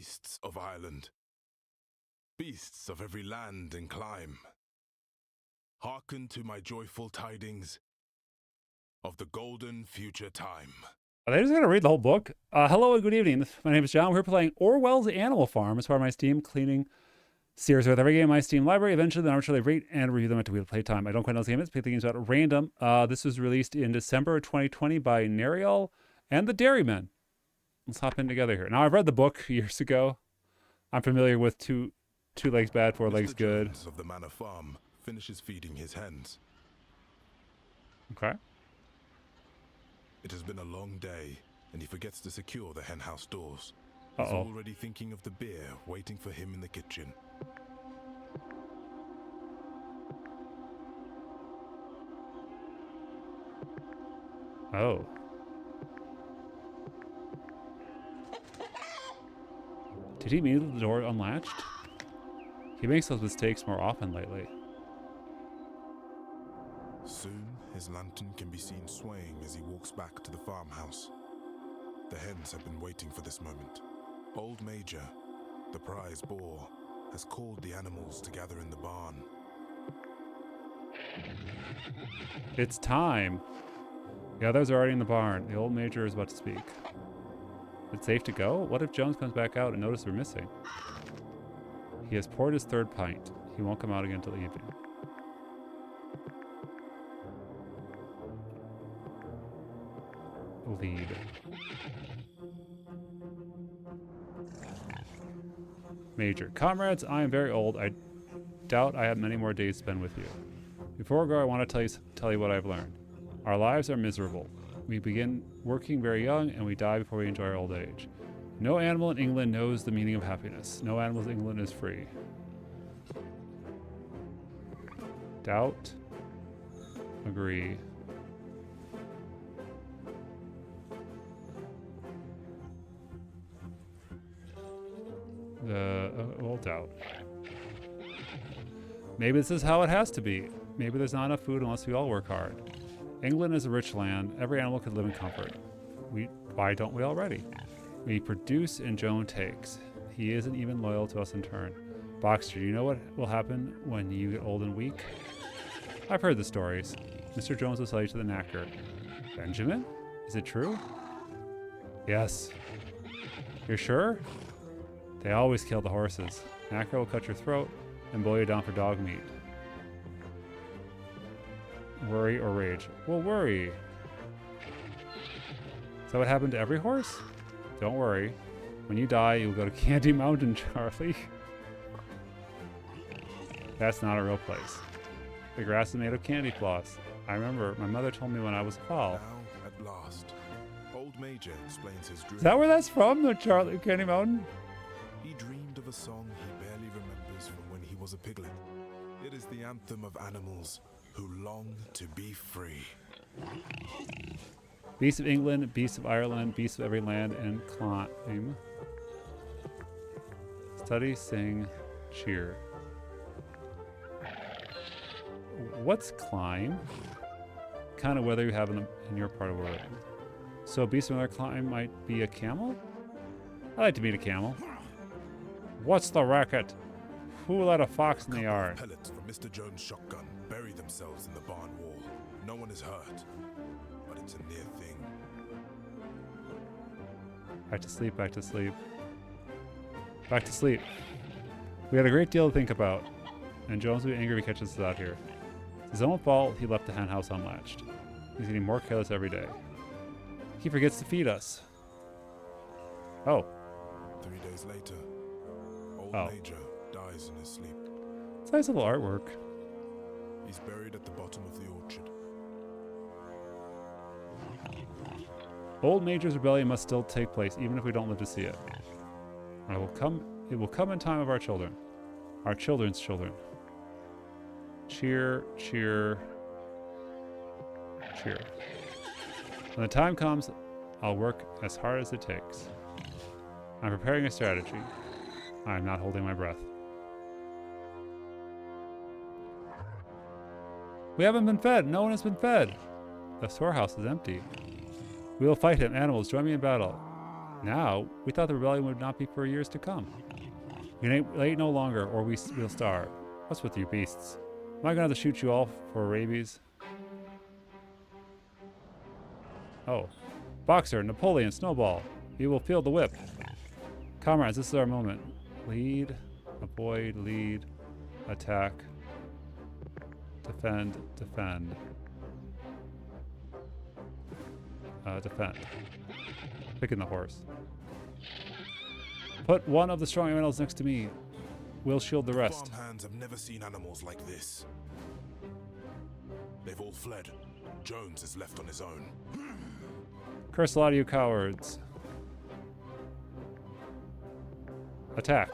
beasts of Ireland, beasts of every land and clime, hearken to my joyful tidings of the golden future time. Are they just going to read the whole book? Hello and good evening. My name is John. We're playing Orwell's Animal Farm as part of my Steam cleaning series with every game in my Steam library. Eventually, then I'll actually rate and review them at the wheel playtime. I don't quite know the game is. Pick the games out at random. This was released in December 2020 by Nariel and the Dairymen. Let's hop in together here. Now, I've read the book years ago. I'm familiar with two legs bad, four legs good. Jones of the Manor Farm finishes feeding his hens. Okay. It has been a long day, and he forgets to secure the henhouse doors. Uh-oh. He's already thinking of the beer waiting for him in the kitchen. Oh. Did he mean the door unlatched? He makes those mistakes more often lately. Soon, his lantern can be seen swaying as he walks back to the farmhouse. The hens have been waiting for this moment. Old Major, the prize boar, has called the animals to gather in the barn. It's time. The others are already in the barn. The old major is about to speak. It's safe to go? What if Jones comes back out and notices we're missing? He has poured his third pint. He won't come out again until evening. Lead. Major. Comrades, I am very old. I doubt I have many more days to spend with you. Before I go, I want to tell you what I've learned. Our lives are miserable. We begin working very young and we die before we enjoy our old age. No animal in England knows the meaning of happiness. No animal in England is free. Doubt. Agree. Well, doubt. Maybe this is how it has to be. Maybe there's not enough food unless we all work hard. England is a rich land. Every animal could live in comfort. Why don't we already? We produce and Joan takes. He isn't even loyal to us in turn. Boxer, do you know what will happen when you get old and weak? I've heard the stories. Mr. Jones will sell you to the knacker. Benjamin? Is it true? Yes. You're sure? They always kill the horses. Knacker will cut your throat and boil you down for dog meat. Worry or rage? Well, worry. Is that what happened to every horse? Don't worry. When you die, you'll go to Candy Mountain, Charlie. That's not a real place. The grass is made of candy floss. I remember my mother told me when I was a fall. Now, at last, Old Major explains his dream. Is that where that's from, the Candy Mountain? He dreamed of a song he barely remembers from when he was a piglet. It is the anthem of animals who long to be free. Beasts of England, beasts of Ireland, beasts of every land and clime. Study, sing, cheer. What's climb? Kind of weather you have in your part of the world. So beast of another climb might be a camel? I'd like to meet a camel. What's the racket? Who let a fox in the yard? Pellets from Mr. Jones' shotgun bury themselves in the barn wall. No one is hurt, but it's a near thing. Back to sleep, back to sleep. Back to sleep. We had a great deal to think about, and Jones will be angry if he catches us out here. It's his own fault he left the hen house unlatched. He's getting more careless every day. He forgets to feed us. Oh. 3 days later, Old Major dies in his sleep. It's nice little artwork. He's buried at the bottom of the orchard. Old Major's rebellion must still take place, even if we don't live to see it. It will come in time of our children. Our children's children. Cheer, cheer, cheer. When the time comes, I'll work as hard as it takes. I'm preparing a strategy. I'm not holding my breath. We haven't been fed. No one has been fed. The storehouse is empty. We will fight him. Animals, join me in battle. Now, we thought the rebellion would not be for years to come. We ain't late no longer, or we'll starve. What's with you beasts? Am I gonna have to shoot you all for rabies? Oh. Boxer, Napoleon, Snowball. You will feel the whip. Comrades, this is our moment. Lead, avoid, lead, attack, defend, defend. Defend. Picking the horse. Put one of the strong animals next to me. We'll shield the rest. Farmhands have never seen animals like this. They've all fled. Jones is left on his own. Curse a lot of you cowards. Attack.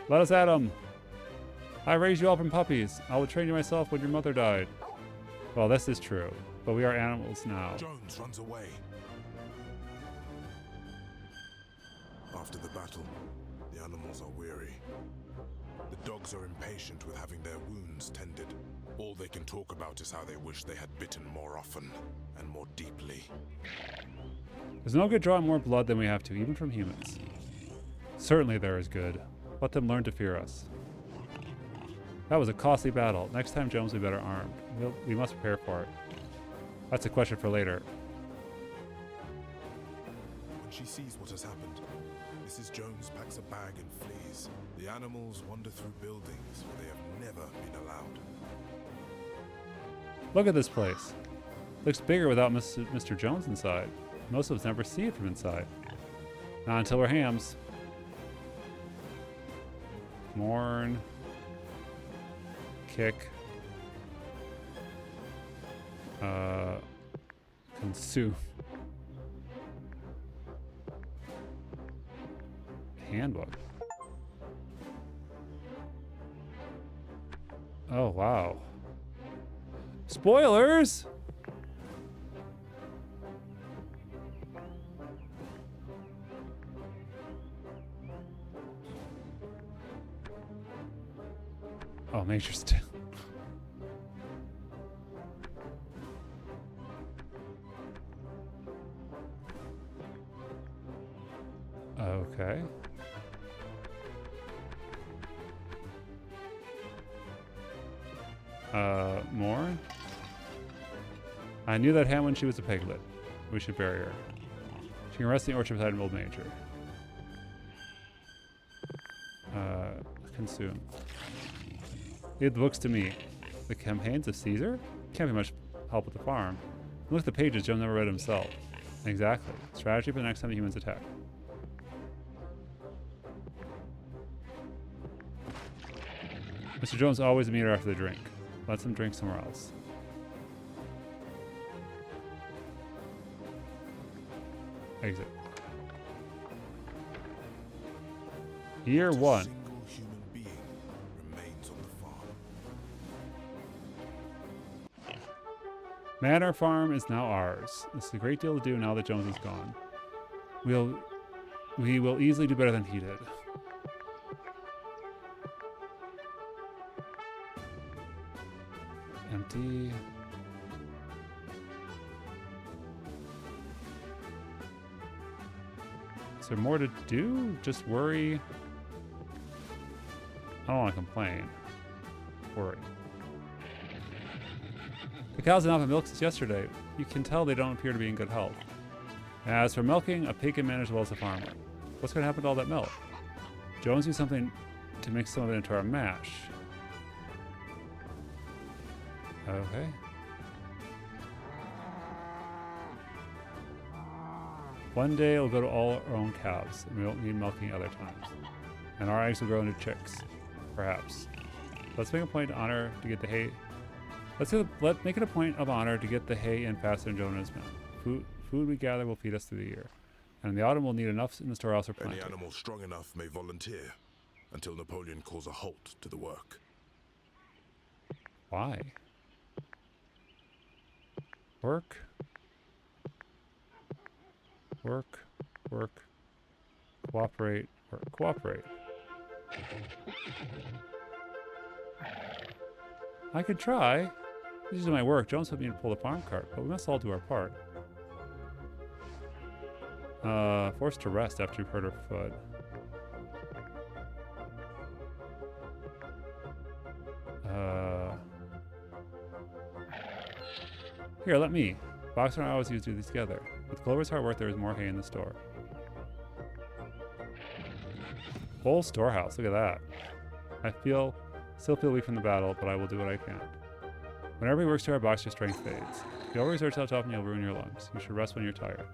Let us at him. I raised you all from puppies. I will train you myself when your mother died. Well, this is true, but we are animals now. Jones runs away. After the battle, the animals are weary. The dogs are impatient with having their wounds tended. All they can talk about is how they wish they had bitten more often and more deeply. There's no good drawing more blood than we have to, even from humans. Certainly there is good. Let them learn to fear us. That was a costly battle. Next time Jones will be better armed. We must prepare for it. That's a question for later. When she sees what has happened, Mrs. Jones packs a bag and flees. The animals wander through buildings where they have never been allowed. Look at this place. Looks bigger without Mr. Jones inside. Most of us never see it from inside. Not until we're hams. Mourn. Kick. Consume. Handbook. Oh, wow. Spoilers! Oh, Major still. Okay. More? I knew that ham when she was a piglet. We should bury her. She can rest in the orchard beside an old Major. Consume. Leave the books to me. The campaigns of Caesar? Can't be much help with the farm. Look at the pages Joe never read himself. Exactly. Strategy for the next time the humans attack. Mr. Jones always a meter after the drink. Let them drink somewhere else. Exit. Year 1. Single human being remains on the farm. Manor Farm is now ours. This is a great deal to do now that Jones is gone. We will easily do better than he did. Empty. Is there more to do? Just worry. I don't want to complain. Worry. The cows have not been milked since yesterday. You can tell they don't appear to be in good health. As for milking, a pig can manage as well as a farmer. What's going to happen to all that milk? Jones used something to mix some of it into our mash. Okay. One day it'll go to all our own calves, and we won't need milking other times. And our eggs will grow into chicks. Perhaps. Let's make a point of honor to get the hay. Let's make it a point of honor to get the hay in faster than Joe and his men. Food we gather will feed us through the year. And in the autumn we'll need enough in the storehouse for planting. Any animal strong enough may volunteer until Napoleon calls a halt to the work. Why? Work. Work. Work. Cooperate. Work. Cooperate. I could try. This is my work. Jones put me to pull the farm cart, but we must all do our part. Forced to rest after you've hurt her foot. Here, let me. Boxer and I always used to do these together. With Clover's hard work, there is more hay in the store. Full storehouse, look at that. Still feel weak from the battle, but I will do what I can. Whenever he works too hard, Boxer's strength fades. If you overexert yourself too often, you'll ruin your lungs. You should rest when you're tired.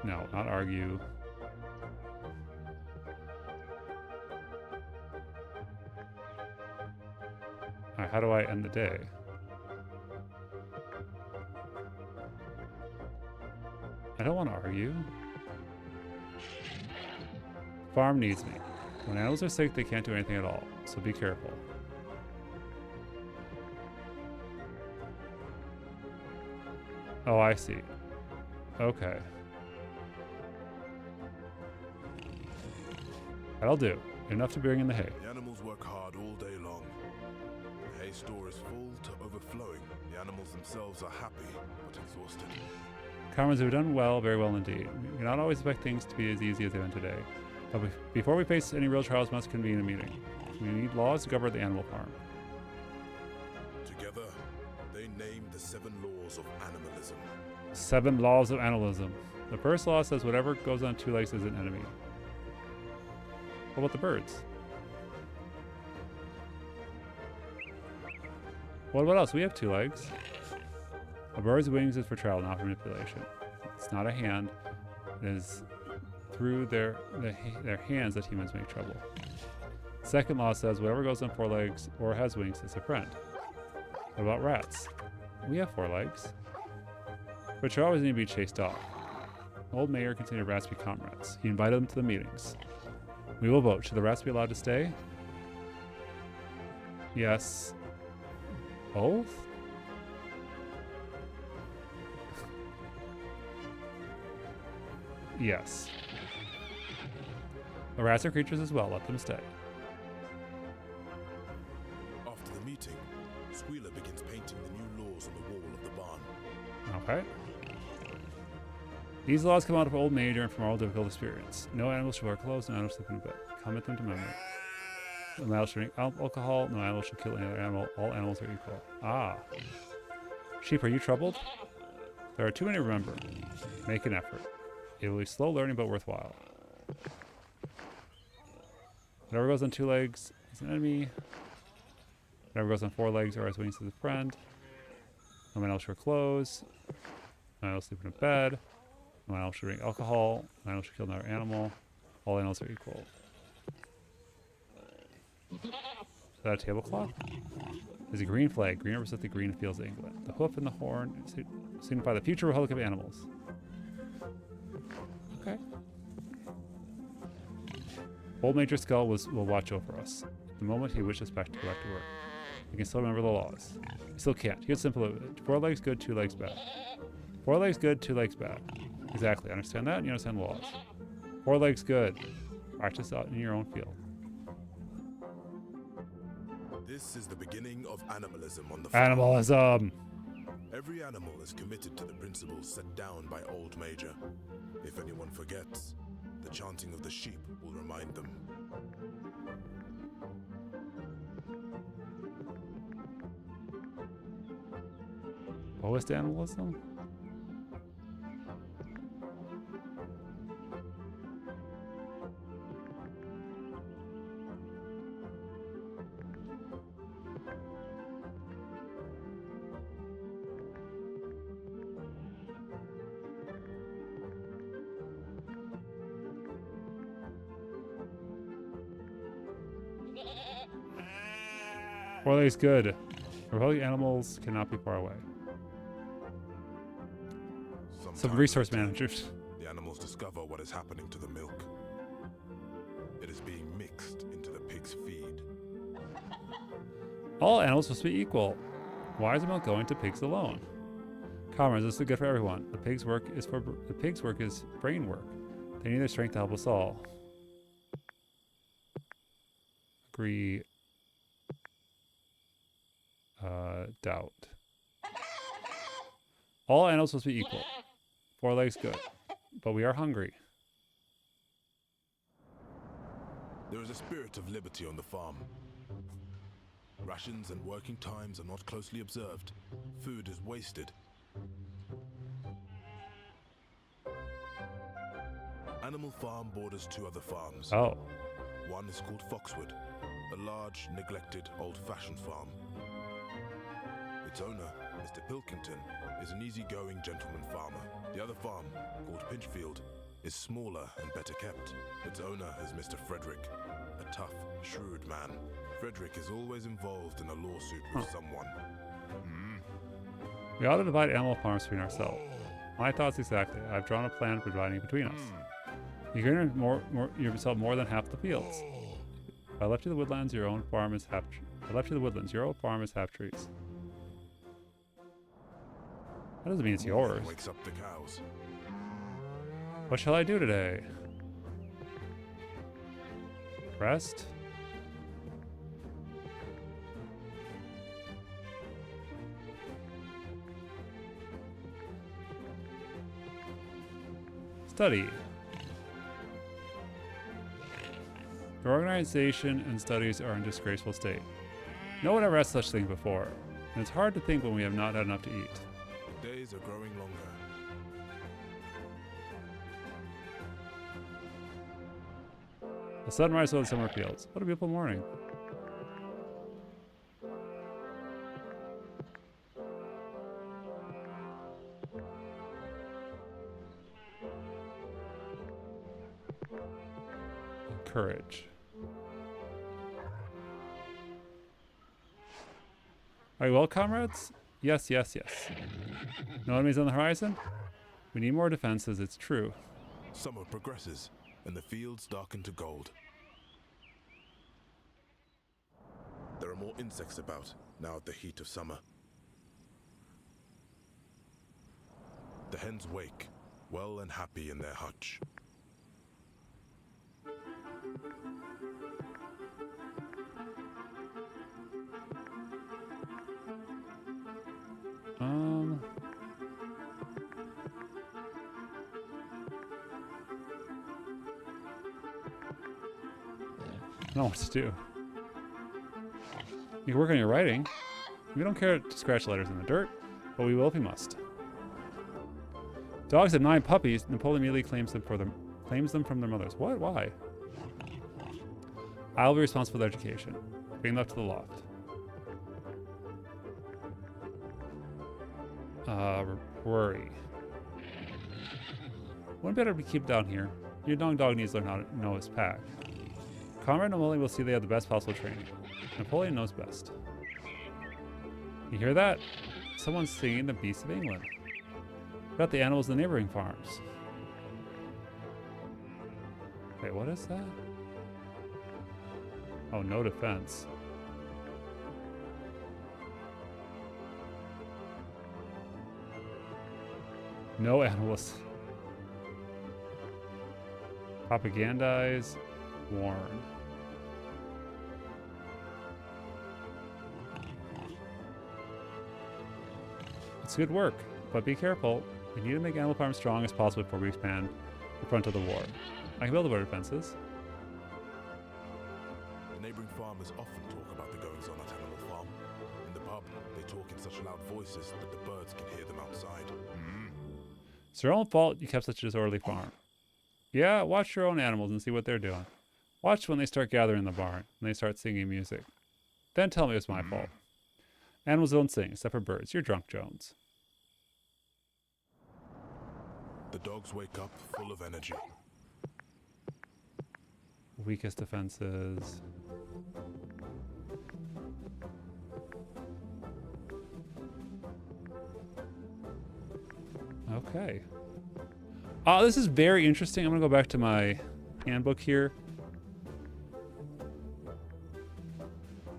No, not argue. Alright, how do I end the day? I don't want to argue. Farm needs me. When animals are sick, they can't do anything at all, so be careful. Oh, I see. Okay. That'll do. Enough to bring in the hay. The animals work hard all day long. The hay store is full to overflowing. The animals themselves are happy, but exhausted. Comrades have done well, very well indeed. We cannot always expect things to be as easy as they've been today. But before we face any real trials, we must convene a meeting. We need laws to govern the animal farm. Together, they named the 7 laws of animalism. 7 laws of animalism. The first law says whatever goes on 2 legs is an enemy. What about the birds? What about us? We have 2 legs. A bird's wings is for travel, not for manipulation. It's not a hand. It is through their hands that humans make trouble. Second law says whatever goes on 4 legs or has wings is a friend. What about rats? We have 4 legs. But should always need to be chased off. Old Mayor considered rats to be comrades. He invited them to the meetings. We will vote. Should the rats be allowed to stay? Yes. Both? Yes. The rats are creatures as well. Let them stay. After the meeting, Squealer begins painting the new laws on the wall of the barn. Okay. These laws come out of old major and from all difficult experience. No animal shall wear clothes, no animal shall sleep in a bed. Commit them to memory. No animal shall drink alcohol, no animal shall kill any other animal. All animals are equal. Ah. Sheep, are you troubled? There are too many to remember. Make an effort. It will be slow learning, but worthwhile. Whatever goes on 2 legs is an enemy. Whatever goes on 4 legs or has wings is a friend. No animal shall wear clothes. No animal shall sleep in a bed. No animal shall drink alcohol. No animal shall kill another animal. All animals are equal. Is that a tablecloth? There's a green flag. Green represents the green fields of England. The hoof and the horn signify the future republic of animals. Okay. Old Major Skull will watch over us. At the moment he wishes back to go back to work. He can still remember the laws. He still can't. Here's simple. 4 legs good, 2 legs bad. 4 legs good, 2 legs bad. Exactly. Understand that and you understand the laws. 4 legs good. Practice out in your own field. This is the beginning of animalism on the farm. Animalism! Every animal is committed to the principles set down by Old Major. If anyone forgets, the chanting of the sheep will remind them. What was animalism? Four legs good. Republic animals cannot be far away. Some Sometime resource later, managers. The animals discover what is happening to the milk. It is being mixed into the pig's feed. All animals must be equal. Why is the milk going to pigs alone? Comrades, this is good for everyone. The pig's work is brain work. They need their strength to help us all. Agree. Doubt. All animals must be equal. 4 legs good. But we are hungry. There is a spirit of liberty on the farm. Rations and working times are not closely observed. Food is wasted. Animal Farm borders 2 other farms. Oh. One is called Foxwood, a large, neglected, old-fashioned farm. Its owner, Mr. Pilkington, is an easygoing gentleman farmer. The other farm, called Pinchfield, is smaller and better kept. Its owner is Mr. Frederick, a tough, shrewd man. Frederick is always involved in a lawsuit with someone. We ought to divide animal farms between ourselves. My thoughts exactly. I've drawn a plan for dividing between us. You can earn yourself more than half the fields. If I left you the woodlands, your own farm is half. If I left you the woodlands, your own farm is half trees. That doesn't mean it's yours. Wakes up the cows. What shall I do today? Rest? Study. Your organization and studies are in disgraceful state. No one ever had such thing before, and it's hard to think when we have not had enough to eat. Days are growing longer. The sunrise over the summer fields. What a beautiful morning. Courage. Are you well, comrades? Yes, yes, yes. No enemies on the horizon? We need more defenses, it's true. Summer progresses, and the fields darken to gold. There are more insects about, now at the heat of summer. The hens wake, well and happy in their hutch. I don't know what to do. You can work on your writing. We don't care to scratch letters in the dirt, but we will if we must. Dogs have 9 puppies. Napoleon immediately claims them from their mothers. What? Why? I'll be responsible for their education. Bring them up to the loft. Worry. Wouldn't better be keep down here. Your young dog needs to learn how to know his pack. Comrade Napoleon will see they have the best possible training. Napoleon knows best. You hear that? Someone's singing the Beasts of England. About the animals in the neighboring farms. Wait, what is that? Oh, no defense. No animals. Propagandize. Warn. It's good work, but be careful. We need to make animal farms strong as possible before we expand the front of the war. I can build our defenses. The neighboring farmers often talk about the goings-on at Animal Farm. In the pub, they talk in such loud voices that the birds can hear them outside. It's your own fault you kept such a disorderly farm. Yeah, watch your own animals and see what they're doing. Watch when they start gathering in the barn, and they start singing music. Then tell me it's my fault. Animals don't sing, except for birds. You're drunk, Jones. The dogs wake up full of energy. Weakest defenses. Okay. This is very interesting. I'm going to go back to my handbook here.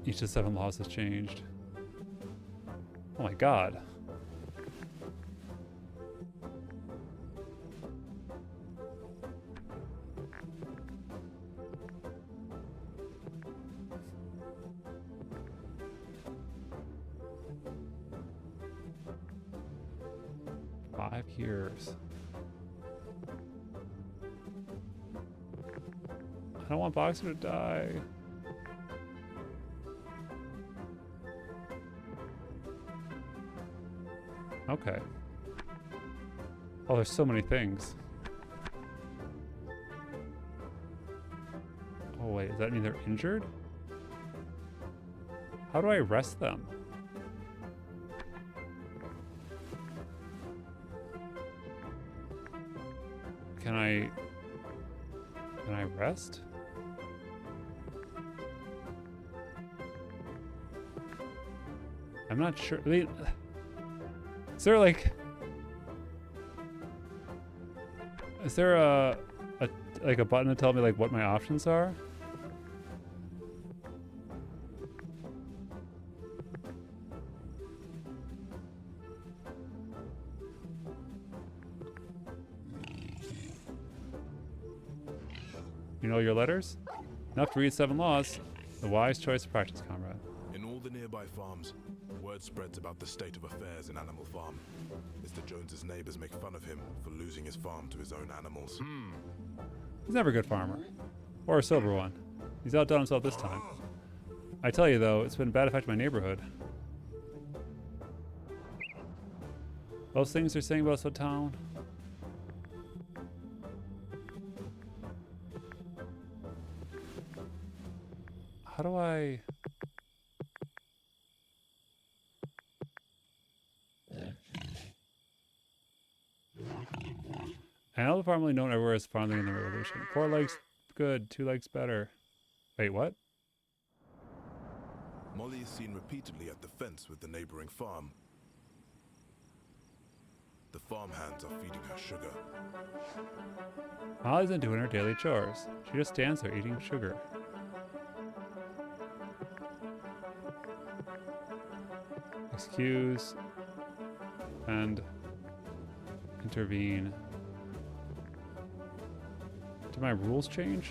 Each of the 7 laws has changed. Oh my god. 5 years. I don't want Boxer to die. Okay. Oh, there's so many things. Oh wait, does that mean they're injured? How do I rest them? Can I rest? I'm not sure. I mean, is there like, is there a button to tell me like what my options are? You know your letters? Enough to read 7 laws. The wise choice of practice, comrade. In all the nearby farms, word spreads about the state of affairs in Animal Farm. Mr. Jones's neighbors make fun of him for losing his farm to his own animals. He's never a good farmer. Or a sober one. He's outdone himself this time. I tell you though, it's been a bad effect on my neighborhood. Those things they're saying about us in town. How do I... Animal formerly known everywhere as farming in the revolution. 4 legs good, 2 legs better. Wait, what? Molly is seen repeatedly at the fence with the neighboring farm. The farmhands are feeding her sugar. Molly isn't doing her daily chores. She just stands there eating sugar. Excuse and intervene. Did my rules change?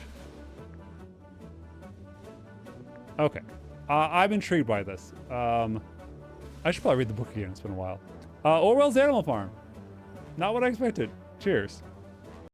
Okay. I'm intrigued by this. I should probably read the book again. It's been a while. Orwell's Animal Farm. Not what I expected. Cheers.